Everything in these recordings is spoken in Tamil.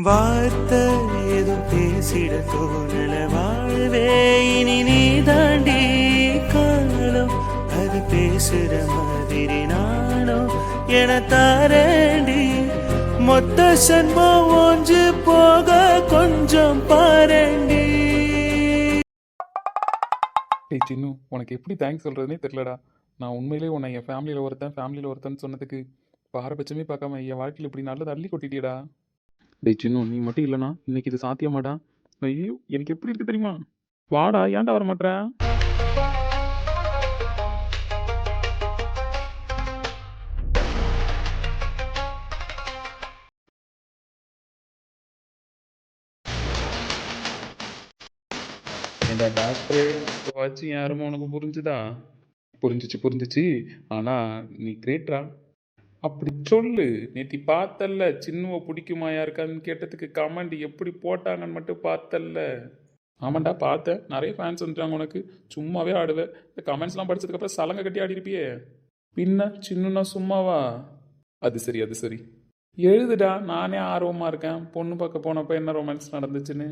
வார்த்தை ஏதும் பேசிட தோணல வாழ்வே இனி நீ தாண்டி காலம் அது பேசுற மாதிரி நானும் என தாரண்டி மொத்த சன்மம் ஒன்று போக கொஞ்சம் பாரண்டி. டேய் சின்னு, உனக்கு எப்படி தேங்க்ஸ் சொல்கிறதுனே தெரிலடா. நான் உண்மையிலே உன்னை என் ஃபேமிலியில் ஒருத்தன் சொன்னதுக்கு பாரபட்சமே பார்க்காம என் வாழ்க்கையில் இப்படி நல்லது அள்ளி கொட்டிட்டியடா. டேய் சின்னு, நீ மட்டும் இல்லைனா இன்னைக்கு இது சாத்தியமாடா? ஐயோ, எனக்கு எப்படி இருக்கு தெரியுமா? வாடா, ஏன்டா வர மாட்டேற? இந்த டாக்டர் வச்சு யாருமே உனக்கு புரிஞ்சுதா? புரிஞ்சிச்சு. ஆனால் நீ கிரேட்ரா. அப்படி சொல்லு. நேத்தி பார்த்தல்ல, சின்னுவை பிடிக்குமா யாருக்கான்னு கேட்டதுக்கு கமெண்ட் எப்படி போட்டாங்கன்னு மட்டும் பார்த்தல்ல? ஆமாண்டா பார்த்தேன். நிறைய ஃபேன்ஸ் வந்துட்டாங்க உனக்கு. சும்மாவே ஆடுவேன். இந்த கமெண்ட்ஸ்லாம் படிச்சதுக்கப்புறம் சலங்கை கட்டி ஆடி இருப்பியே. பின்ன சின்னுனா சும்மாவா? அது சரி. எழுதுடா, நானே ஆர்வமாக இருக்கேன். பொண்ணு பார்க்க போனப்போ என்ன ரொமான்ஸ் நடந்துச்சுன்னு.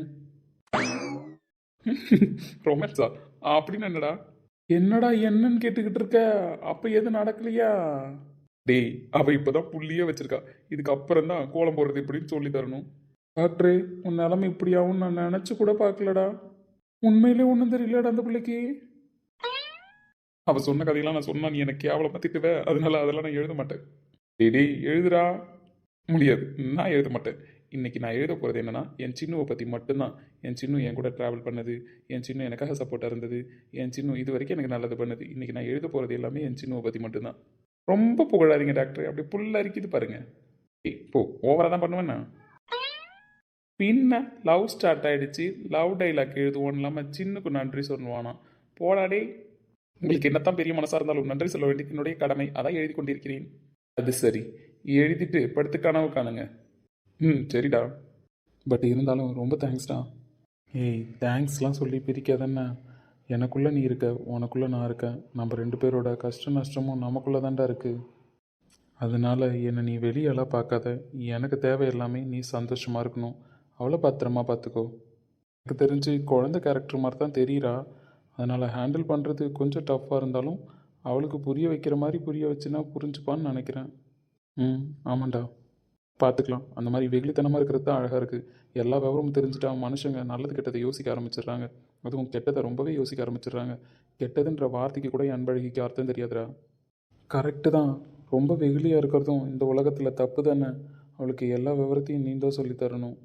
ரொமான்ஸா? அப்படின்னு என்னடா என்னன்னு கேட்டுக்கிட்டு இருக்க? அப்போ எதுவும் நடக்கலையா? டேய், அவ இப்பதான் புள்ளியே வச்சிருக்கா. இதுக்கப்புறம் தான் கோலம் போடுறது இப்படின்னு சொல்லி தரணும். டாக்டரே, உன் நிலைமை இப்படியாவும் நான் நினைச்சு கூட பார்க்கலடா. உண்மையிலே ஒன்றும் தெரியலடா அந்த பிள்ளைக்கு. அவ சொன்ன கதையெல்லாம் நான் சொன்னா நீ எனக்கு கேவலமா திட்டுவ. அதனால அதெல்லாம் நான் எழுத மாட்டேன். டேய் எழுதுடா. முடியாது, நான் எழுத மாட்டேன். இன்னைக்கு நான் எழுத போகிறது என்னன்னா, என் சின்னுவை பற்றி மட்டும்தான். என் சின்னு என் கூட ட்ராவல் பண்ணது, என் சின்ன எனக்காக சப்போர்ட்டாக இருந்தது, என் சின்ன இது வரைக்கும் எனக்கு நல்லது பண்ணது. இன்னைக்கு நான் எழுத போகிறது எல்லாமே என் சின்னுவை பற்றி மட்டும்தான். ரொம்ப புகழாதீங்க டாக்டர், அப்படி புல்ல அரிக்குது பாருங்க. போ, ஓவராக தான் பண்ணுவேண்ணா. பின்ன லவ் ஸ்டார்ட் ஆகிடுச்சு, லவ் டைலாக் எழுதுவோம் இல்லாமல் சின்னுக்கு நன்றி சொல்லுவானா? போடாடே, உங்களுக்கு என்னத்தான் பெரிய மனசாக இருந்தாலும் நன்றி சொல்ல வேண்டியது என்னுடைய கடமை. அதான் எழுதி கொண்டிருக்கிறேன். அது சரி, எழுதிட்டு படுத்து கனவு காணுங்க. சரிடா. பட் இருந்தாலும் ரொம்ப தேங்க்ஸ்டா. ஏய், தேங்க்ஸ்லாம் சொல்லி பிரிக்காதண்ணா. எனக்குள்ளே நீ இருக்க, உனக்குள்ளே நான் இருக்கேன். நம்ம 2 பேரோட கஷ்ட நஷ்டமும் நமக்குள்ளே தான்டா இருக்குது. அதனால் என்னை நீ வெளியெல்லாம் பார்க்காத. எனக்கு தேவை எல்லாமே நீ சந்தோஷமாக இருக்கணும். அவளை பத்திரமா பார்த்துக்கோ. எனக்கு தெரிஞ்சு குழந்தை கேரக்டர் மாதிரி தான் தெரியுறா. அதனால் ஹேண்டில் பண்ணுறது கொஞ்சம் டஃப்பாக இருந்தாலும் அவளுக்கு புரிய வைக்கிற மாதிரி புரிய வச்சுன்னா புரிஞ்சுப்பான்னு நினைக்கிறேன். ஆமாண்டா, பார்த்துக்கலாம். அந்த மாதிரி வெகுளித்தனமாக இருக்கிறது தான் அழகாக இருக்குது. எல்லா விவரமும் தெரிஞ்சுட்டா மனுஷங்க நல்லது கெட்டதை யோசிக்க ஆரம்பிச்சிடுறாங்க. அதுவும் கெட்டதை ரொம்பவே யோசிக்க ஆரம்பிச்சிடுறாங்க. கெட்டதுன்ற வார்த்தைக்கு கூட அன்பழகிக்கு அர்த்தம் தெரியாதுடா. கரெக்டு தான். ரொம்ப வெகுளியாக இருக்கிறதும் இந்த உலகத்தில் தப்பு தானே. அவளுக்கு எல்லா விவரத்தையும் நீ தான் சொல்லி தரணும்.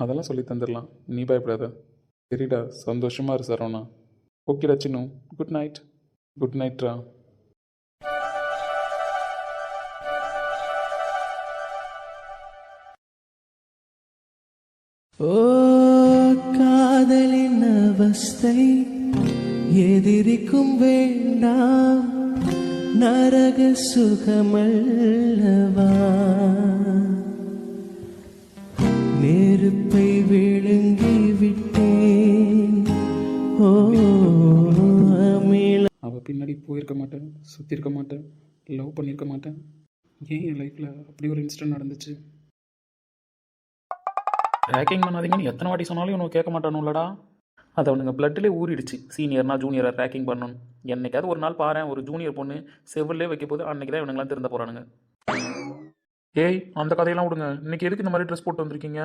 அதெல்லாம் சொல்லி தந்துடலாம், நீ பயப்படாத. சரிடா, சந்தோஷமாக இரு சரவணா. ஓகேடா சின்னு, குட் நைட். குட் நைட்ரா. ஓ காதலின் அவஸ்தை எதிரிக்கும் வேண்டாம், நரக சுகமல்லவா. நெருப்பை விழுங்கி விட்டேன். ஓ அவள் பின்னாடி போயிருக்க மாட்டேன், சுற்றிருக்க மாட்டேன், லவ் பண்ணியிருக்க மாட்டேன். ஏன் என் லைஃப்பில் அப்படி ஒரு இன்சிடென்ட் நடந்துச்சு? ரேக்கிங் பண்ணாதீங்கன்னு எத்தனை வாட்டி சொன்னாலும் இவனுக்கு கேட்க மாட்டானுல்லடா. அது அவனுங்க பிளட்டிலே ஊறிடுச்சு. சீனியர்னா ஜூனியரை ரேக்கிங் பண்ணணும். என்னைக்காவது ஒரு நாள் பாரு, ஒரு ஜூனியர் பொண்ணு செவிலே வைக்க போது அன்னைக்கு தான் இவனுங்களாம் திருந்த போகிறானுங்க. ஏய், அந்த கதையெல்லாம் விடுங்க. இன்னைக்கு எதுக்கு இந்த மாதிரி ட்ரெஸ் போட்டு வந்திருக்கீங்க?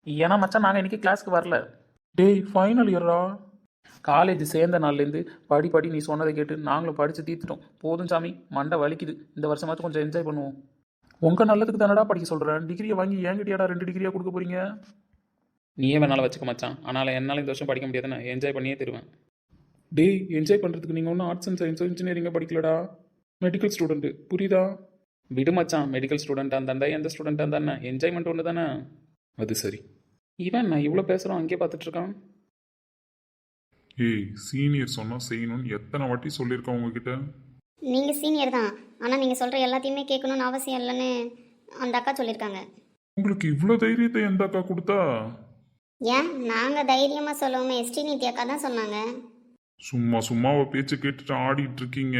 ஏன்னா மச்சான், நாங்கள் இன்றைக்கி கிளாஸ்க்கு வரல. டேய், ஃபைனல் இயரா? காலேஜ் சேர்ந்த நாள்லேருந்து படி நீ சொன்னதை கேட்டு நாங்களும் படித்து தீர்த்துட்டோம். போதும் சாமி, மண்டை வலிக்குது. இந்த வருஷமாச்சும் கொஞ்சம் என்ஜாய் பண்ணுவோம். உங்கள் நல்லதுக்கு தானடா படிக்க சொல்கிறேன். டிகிரியை வாங்கி என்கிட்டயாடா 2 டிகிரியாக கொடுக்க போகிறீங்க? நீயே வேணாலும் வச்சுக்க மச்சான். ஆனால் என்னால் இந்த வருஷம் படிக்க முடியாதுன்னு என்ஜாய் பண்ணியே தருவேன். டேய், என்ஜாய் பண்ணுறதுக்கு நீங்கள் ஒன்றும் ஆர்ட்ஸ் அண்ட் சயின்ஸோ இன்ஜினியரிங்கோ படிக்கலடா. மெடிக்கல் ஸ்டூடெண்ட்டு, புரியுதா? விடு மச்சான், மெடிக்கல் ஸ்டூடெண்ட்டாக இருந்தாண்டா எந்த ஸ்டூடெண்ட்டாக இருந்தானே என்ஜாய்மெண்ட் ஒன்று தானே. அது சரி. இவன் நான் இவ்வளோ பேசுகிறோம் அங்கேயே பார்த்துட்ருக்கான். ஏய், சீனியர் சொன்னால் செய்யணும்னு எத்தனை வாட்டி சொல்லியிருக்கேன் உங்ககிட்ட? நீங்கள் சீனியர் தான், ஆனால் நீங்கள் சொல்கிற எல்லாத்தையுமே கேட்கணும்னு அவசியம் இல்லைன்னு அந்த அக்கா சொல்லியிருக்காங்க. உங்களுக்கு இவ்வளோ தைரியத்தை எந்த அக்கா கொடுத்தா? ஏன், நாங்கள் தைரியமாக சொல்லுவோமே, ஸ்ரீநிதி அக்கா தான் சொன்னாங்க. சும்மா அவ பேச்சை கேட்டுட்டு ஆடிட்டு இருக்கீங்க.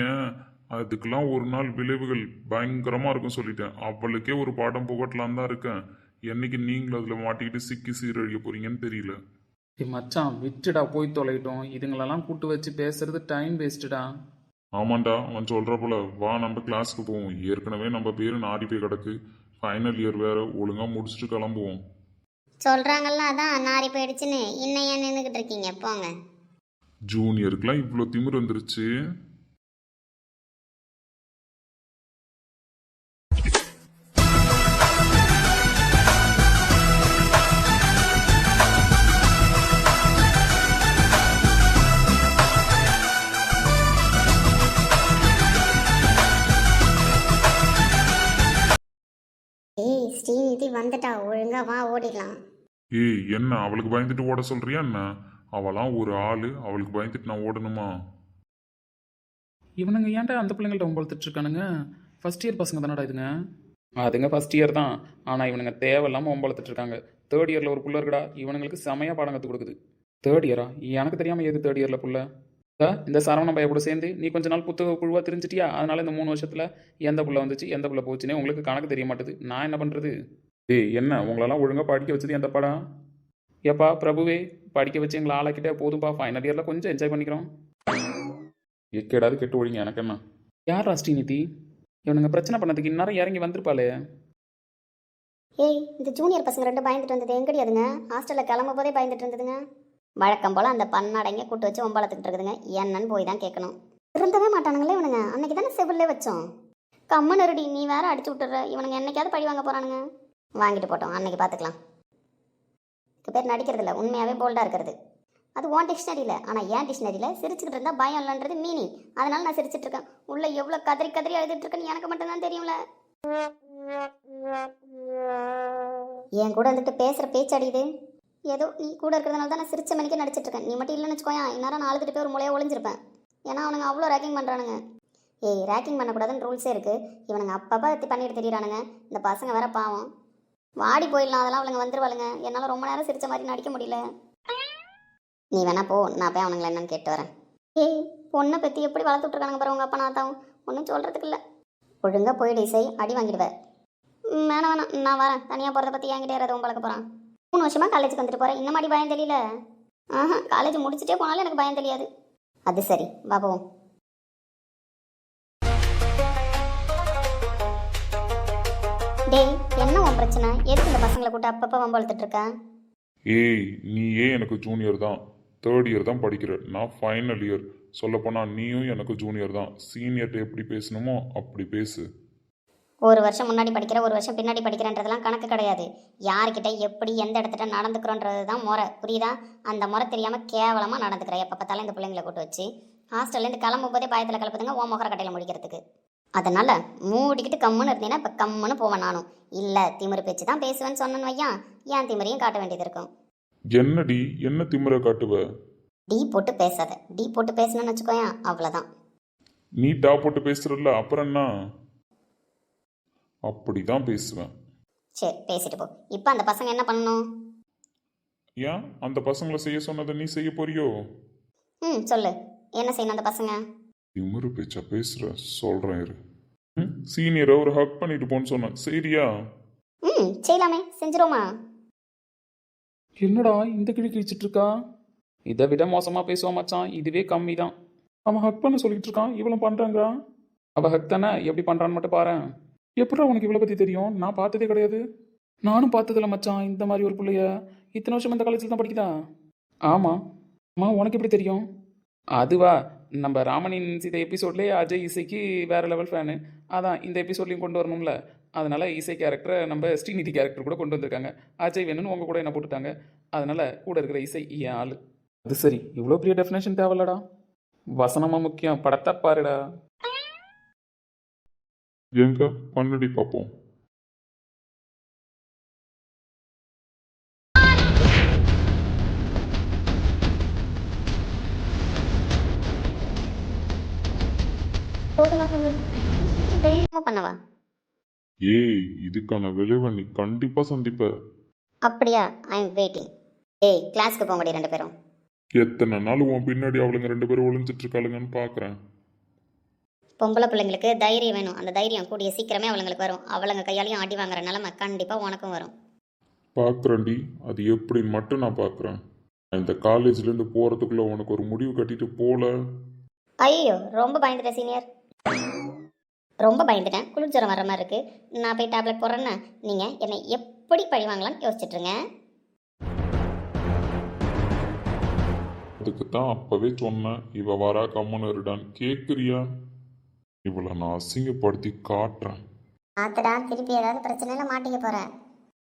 அதுக்கெல்லாம் ஒரு நாள் விளைவுகள் பயங்கரமாக இருக்கும் சொல்லிட்டேன். அவளுக்கே ஒரு பாடம் புகட்டலாம் தான் இருக்கேன். என்னைக்கு நீங்களும் அதில் மாட்டிக்கிட்டு சிக்கி சீரழிய போறீங்கன்னு தெரியல. மச்சான் விட்டுடா, போய் தொலைட்டோம். இதுங்களெல்லாம் கூட்டு வச்சு பேசுறது டைம் வேஸ்ட்டுடா. ஆமாண்டா, அவன் சொல்ற போல வா நம்ம கிளாஸ்க்கு போவோம். ஏற்கனவே நம்ம பேரு நாரி போய் கிடக்கு. ஃபைனல் இயர் வேற, ஒழுங்கா முடிச்சுட்டு கிளம்புவோம். சொல்கிறாங்கல்ல அதான் நாரி போயிடுச்சுன்னு இன்னும் ஏன் நின்றுக்கிட்டு இருக்கீங்க, போங்க. ஜூனியருக்குலாம் இவ்வளோ திமிர் வந்துருச்சு. ஏய் ஸ்ரீநிதி வந்துட்டா, ஒழுங்கா வா ஓடிடலாம். ஏய் என்ன அவளுக்கு பயந்துட்டு ஓட சொல்றியா என்ன? அவளாம் ஒரு ஆளு, அவளுக்கு பயந்துட்டு நான் ஓடணுமா? இவனுங்க ஏன்டா அந்த பிள்ளைங்கள்ட்ட ஒம்பளத்துட்டு இருக்கானுங்க? ஃபர்ஸ்ட் இயர் பசங்க தானடா இதுங்க. அதுங்க ஃபர்ஸ்ட் இயர் தான், ஆனால் இவனுங்க தேவையில்லாமல் ஒம்பளத்துட்டு இருக்காங்க. தேர்ட் இயரில் ஒரு புள்ள இருக்குடா, இவனுங்களுக்கு செமையாக பாடம் கற்றுக் கொடுக்குது. தேர்ட் இயரா? எனக்கு தெரியாமல் எது தேர்ட் இயரில் புள்ள? இந்த சரவண பைய கூட சேர்ந்து நீ கொஞ்ச நாள் புத்தக குழுவாக தெரிஞ்சிட்டியா? அதனால இந்த 3 வருஷத்தில் எந்த புள்ள வந்துச்சு எந்த புள்ள போச்சுன்னே உங்களுக்கு கணக்கு தெரிய மாட்டுது. நான் என்ன பண்ணுறது? ஏய் என்ன உங்களெல்லாம் ஒழுங்காக படிக்க வச்சது எந்த படம்? ஏப்பா பிரபுவே, படிக்க வச்சு எங்களை ஆளாக்கிட்டே போதும்பா. ஃபைனல் இயரில் கொஞ்சம் என்ஜாய் பண்ணிக்கிறோம். எக்கேடாது கெட்டு ஒழிங்க, எனக்கு என்ன? யார் ஸ்ரீநிதி? இவனுங்க பிரச்சனை பண்ணதுக்கு இந்நேரம் இறங்கி வந்திருப்பாளே. ஏய் இந்த ஜூனியர் பசங்க 2 பயந்துட்டு வந்தது எங்கடி அதுங்க? ஹாஸ்டலில் கிளம்பும் போதே பயந்துட்டு இருந்ததுங்க. வழக்கம் போல் அந்த பன்னாடைங்க கூட்டு வச்சு ஒம்பளத்துக்கிட்டு இருக்குதுங்க. என்னன்னு போய் தான் கேட்கணும். இருந்தவே மாட்டானுங்களே இவனுங்க. அன்னைக்கு தானே செவிலே வச்சோம். கம்மனருடி, நீ வேற அடிச்சு விட்டுற. இவனுங்க என்னைக்காவது பழி வாங்க போறானுங்க. வாங்கிட்டு போட்டோம், அன்னைக்கு பார்த்துக்கலாம். இதுக்கு பேர் நடிக்கிறது இல்லை, உண்மையாகவே போல்டாக இருக்கிறது. அது உன் டிக்ஷனரியில். ஆனால் ஏன் டிக்ஷனரியில் சிரிச்சுக்கிட்டு இருந்தால் பயம் இல்லைன்றது மீனிங். அதனால நான் சிரிச்சிட்டு இருக்கேன். உள்ள எவ்வளோ கதறி கதறி அழுதுட்டு இருக்கேன்னு எனக்கு மட்டும்தான் தெரியும்ல. என் கூட வந்துட்டு பேசுகிற பேச்சடியுது. ஏதோ நீ கூட இருக்கிறதுனால தான் நான் சிரிச்ச மணிக்கு நடிச்சிட்டு இருக்கேன். நீ மட்டும் இல்லைன்னு வச்சுக்கோயா, இந்நேரம் நான் அழுதுட்டு போய் ஒரு மூலையாக ஒளிஞ்சிருப்பேன். ஏன்னா அவனுங்க அவ்வளோ ரேக்கிங் பண்ணுறானுங்க. ஏய் ரேக்கிங் பண்ணக்கூடாதுன்னு ரூல்ஸே இருக்குது. இவனுங்க அப்பப்போ பண்ணிட்டு தெரியுறானுங்க. இந்த பசங்க வேற பாவம். வாடி போயிடலாம், அதெல்லாம் அவளுங்க வந்துருவாளுங்க. என்னால் ரொம்ப நேரம் சிரிச்ச மாதிரி நடிக்க முடியல. நீ வேணா போ, நான் போய் அவனுங்களை என்னன்னு கேட்டு வரேன். ஏய் பொண்ணை பற்றி எப்படி வளர்த்து விட்ருக்கானுங்க பாரு உங்கள் அப்பா நாத்தாவும். ஒன்றும் சொல்கிறதுக்கு இல்லை. ஒழுங்காக போயிடு இசை, அடி வாங்கிடுவேன். வேணாம் நான் வரேன். தனியாக போகிறத பற்றி என்கிட்ட யாராவது பழக்க போகிறான். 3 வருஷமாக காலேஜுக்கு வந்துட்டு போகிறேன், இன்னும் மாதிரி பயம் தெரியல. காலேஜ் முடிச்சுட்டே போனாலும் எனக்கு பயம் தெரியாது. அது சரி, வா போவோம். டேய் என்ன உன் பிரச்சனை? எதுக்கு இந்த பசங்களை கூட்ட அப்பப்போ வம்பழுத்துட்டு இருக்க? ஏய் நீயே எனக்கு ஜூனியர் தான், தேர்ட் இயர் தான் படிக்கிற. நான் ஃபைனல் இயர். சொல்லப்போனால் நீயும் எனக்கு ஜூனியர் தான். சீனியர்கிட்ட எப்படி பேசணுமோ அப்படி பேசு. ஒரு வருஷம் முன்னாடி படிக்கிற, ஒரு வருஷம் பின்னாடி படிக்கிறன்றதெல்லாம் கணக்கு கிடையாது. யார்கிட்ட எப்படி எந்த இடத்துல நடந்துக்கிறோன்றது தான் முறை, புரியுதா? அந்த முறை தெரியாமல் கேவலமாக நடந்துக்கிறேன். எப்போ பார்த்தாலும் இந்த பிள்ளைங்களை கூட்டு வச்சு ஹாஸ்டல்லேருந்து கிளம்பும் போதே பயத்தில் கிளப்புதுங்க ஓ முகர கட்டையில் முடிக்கிறதுக்கு. அதனால் மூடிக்கிட்டு கம்முன்னு இருந்தீங்கன்னா இப்போ கம்முன்னு போவேன் நானும். இல்லை திமிரு பேச்சு தான் பேசுவேன்னு சொன்னேன்னு வையா, ஏன் திமிரையும் காட்ட வேண்டியது இருக்கும். என்னடி என்ன திமிரை காட்டுவ? டீ போட்டு பேசாத. டீ போட்டு பேசணும்னு வச்சுக்கோயா, அவ்வளோதான். நீ டா போட்டு பேசுறல்ல, அப்புறம் என்ன? அப்படிதான் பேசுவேன். சரி பேசிட்டு போ. இப்போ அந்த பசங்க என்ன பண்ணணும்? ஏன் அந்த பசங்களை செய்ய சொன்னதை நீ செய்ய போறியோ? சொல்லு, என்ன செய்யணும் அந்த பசங்க? திமிரு பேச்சா பேசுற, சொல்றேன் இரு. சீனியரை ஒரு ஹக் பண்ணிட்டு போன்னு சொன்னேன், சரியா? செய்யலாமே, செஞ்சிரோமா? என்னடா இந்த கிழி கிழிச்சிட்டு இருக்கா? இதை விட மோசமாக பேசுவான் மச்சான், இதுவே கம்மி தான். அவன் ஹக் பண்ண சொல்லிட்டு இருக்கான், இவ்வளோ பண்ணுறாங்க. அவள் ஹக் தானே, எப்படி பண்ணுறான்னு மட்டும் பாரு. எப்படா உனக்கு இவ்வளோ பற்றி தெரியும்? நான் பார்த்ததே கிடையாது. நானும் பார்த்ததில்ல மச்சான் இந்த மாதிரி ஒரு பிள்ளைய. இத்தனை வருஷம் இந்த காலேஜில் தான் படிக்குதா? ஆமாம். உனக்கு எப்படி தெரியும்? அதுவா, நம்ம ராமனின் சீதை எபிசோட்லேயே அஜய் இசைக்கு வேறு லெவல் ஃபேனு. அதான் இந்த எபிசோட்லையும் கொண்டு வரணும்ல, அதனால் இசை கேரக்டரை நம்ம ஸ்ரீநிதி கேரக்டர் கூட கொண்டு வந்திருக்காங்க. அஜய் வேணும்னு உங்கள் கூட என்ன போட்டுட்டாங்க. அதனால் கூட இருக்கிற இசை என் ஆள். அது சரி, இவ்வளோ பெரிய டெஃபினேஷன் தேவையில்லடா. வசனமாக முக்கியம், படத்தை பாருடா. எங்க பண்ணடி பார்ப்போம். பண்ணவா? ஏய் இதுக்கான விளைவை நீ கண்டிப்பா சந்திப்ப. அப்படியா? I am waiting. ஏய் கிளாஸ்க்கு போக முடியும் 2 பேரும். எத்தனை நாள் உன் பின்னாடி அவளுங்க 2 பேரும் ஒளிஞ்சிட்டு இருக்காளுங்கன்னு பாக்குறேன். பொம்பளை பிள்ளைங்களுக்கு தைரியம் வேணும். அந்த தைரியம் கூடிய சீக்கிரமே அவளுங்களுக்கு வரும். அவளுங்க கையாலையும் அடி வாங்குற நிலைமை கண்டிப்பாக உனக்கும் வரும். பார்க்குறேன்டி, அது எப்படின்னு மட்டும் நான் பார்க்குறேன். இந்த காலேஜ்லேருந்து போகிறதுக்குள்ளே உனக்கு ஒரு முடிவு கட்டிட்டு போல. ஐயோ ரொம்ப பயந்துட்டேன் சீனியர், ரொம்ப பயந்துட்டேன். குளிர் ஜுரம் வர மாதிரி இருக்கு. நான் போய் டேப்லெட் போடுறேன்னு நீங்கள் என்னை எப்படி பழி வாங்கலாம்னு யோசிச்சுட்ருங்க. அதுக்கு தான் அப்போவே சொன்னேன், இவ வரா கம்முன்னு இருடான்னு. கேட்குறியா? இவளை நான் அசிங்கப்படுத்தி காட்டுறேன். ஆத்தடா திருப்பி ஏதாவது பிரச்சனையில் மாட்டிக்க போகிறேன்.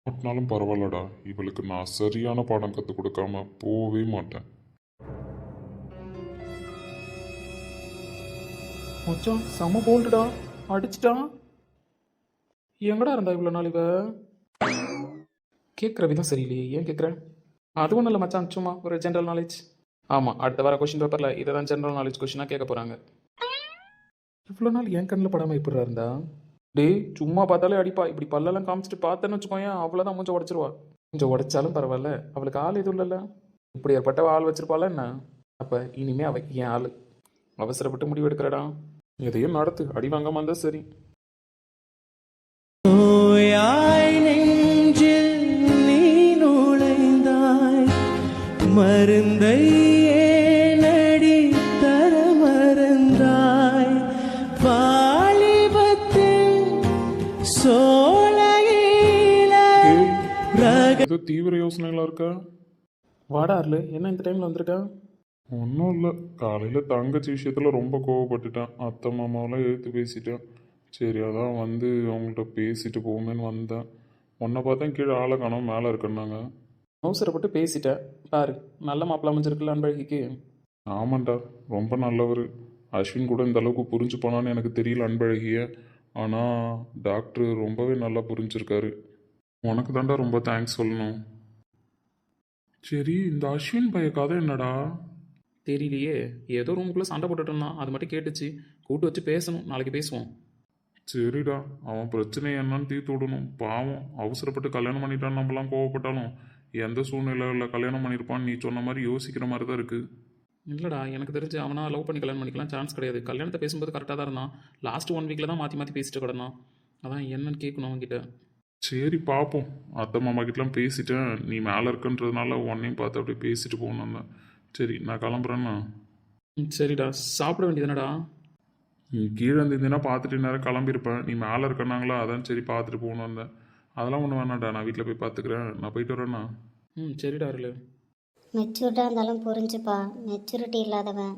மாட்டினாலும் பரவாயில்லடா, இவளுக்கு நான் சரியான பாடம் கற்றுக் கொடுக்காம போகவே மாட்டேன். மச்சான் செம போல்டுடா, அடிச்சிட்டான். எங்கடா இருந்தா இவ்வளோ நாள் இவ? கேட்குற விதம் சரியில்லையே, ஏன் கேட்குறேன்? அது ஒன்றும் இல்லை மச்சான், சும்மா ஒரு ஜென்ரல் நாலேஜ். ஆமாம், அடுத்த வர கொஷின் பேப்பரில் இதை தான் ஜென்ரல் நாலேஜ் கொஷினாக கேட்க போகிறாங்க. இவ்வளோ நாள் என் கண்ணில் படாமல் இப்படிடா இருந்தா? டேய் சும்மா பார்த்தாலே அடிப்பா. இப்படி பல்லெல்லாம் காமிச்சிட்டு பார்த்தேன்னு வச்சுக்கோயேன், அவ்வளோதான் மூஞ்ச உடச்சிருவா. கொஞ்சம் உடைச்சாலும் பரவாயில்ல, அவளுக்கு ஆள் எதுவும் இல்லைல்ல. இப்படி ஏற்பட்ட ஆள் வச்சிருப்பாள் என்ன? அப்போ இனிமே அவ என் ஆள். அவசரப்பட்டு முடிவு எடுக்கிறடா. எதையும் நடத்து, அடி வாங்காம இருந்தா சரி. நோயாய் நெஞ்சில் நீ நுழைந்தாய், மருந்தை ஏனடி தர மறந்தாய், வாலிபத்தின் சோலையில ஏதோ தீவிர யோசனைகளா இருக்கா? வாடா அருள், என்ன இந்த டைமில் வந்திருக்கா? ஒன்றும் இல்லை, காலையில் தங்கச்சி விஷயத்தில் ரொம்ப கோவப்பட்டுட்டேன். அத்தை மாமாவெல்லாம் எழுத்து பேசிட்டேன். சரி அதான் வந்து அவங்கள்ட்ட பேசிட்டு போவோமேன்னு வந்தேன். உன்னை பார்த்தா கீழே ஆளை காணோம், மேலே இருக்குன்னாங்க. அவசரப்பட்டு பேசிட்டேன். பாரு, நல்ல மாப்பிள்ள அமைஞ்சிருக்குல்ல அன்பழகிக்கு. ஆமாண்டா, ரொம்ப நல்லவர். அஸ்வின் கூட இந்த அளவுக்கு புரிஞ்சு போனான்னு எனக்கு தெரியல அன்பழகிய. ஆனால் டாக்டர் ரொம்பவே நல்லா புரிஞ்சிருக்காரு. உனக்கு தாண்டா ரொம்ப தேங்க்ஸ் சொல்லணும். சரி, இந்த அஸ்வின் பைய கதை என்னடா? தெரியலையே, ஏதோ ரூமுக்குள்ளே சண்டை போட்டுட்டு இருந்தான், அது மட்டும் கேட்டுச்சு. கூட்டு வச்சு பேசணும், நாளைக்கு பேசுவோம். சரிடா, அவன் பிரச்சனை என்னன்னு தீர்த்து விடணும். பாவம், அவசரப்பட்டு கல்யாணம் பண்ணிட்டான்னு நம்மளாம் கோவப்பட்டாலும் எந்த சூழ்நிலையில் கல்யாணம் பண்ணியிருப்பான்னு நீ சொன்ன மாதிரி யோசிக்கிற மாதிரி தான் இருக்குது. இல்லைடா, எனக்கு தெரிஞ்சு அவனா லவ் பண்ணி கல்யாணம் பண்ணிக்கலாம் சான்ஸ் கிடையாது. கல்யாணத்தை பேசும்போது கரெக்டாக தான் இருந்தான். லாஸ்ட் 1 வீக்கில் தான் மாற்றி மாற்றி பேசிட்டு கிடந்தான். அதான் என்னன்னு கேட்கணும் அவன்கிட்ட. சரி பார்ப்போம். அத்தை மாமா கிட்டலாம் பேசிட்டேன். நீ மேலே இருக்குன்றதுனால உன்னையும் பார்த்து அப்படியே பேசிட்டு போகணும். சரி நான் கிளம்புறேன்னா. சரிடா, சாப்பிட வேண்டியதுனடா. நீ கீழே இருந்தீங்கன்னா பார்த்துட்டு நேரம் கிளம்பியிருப்பேன். நீ மேலே இருக்கனாங்களா, அதான் சரி பார்த்துட்டு போகணும் வந்தேன். அதெல்லாம் ஒன்றும் வேணாம்டா, நான் வீட்டில் போய் பார்த்துக்கிறேன். நான் போயிட்டு வரேண்ணா. சரிடா அருள். மெச்சூர்டாக இருந்தாலும் புரிஞ்சுப்பா, மெச்சூரிட்டி இல்லாதவன்.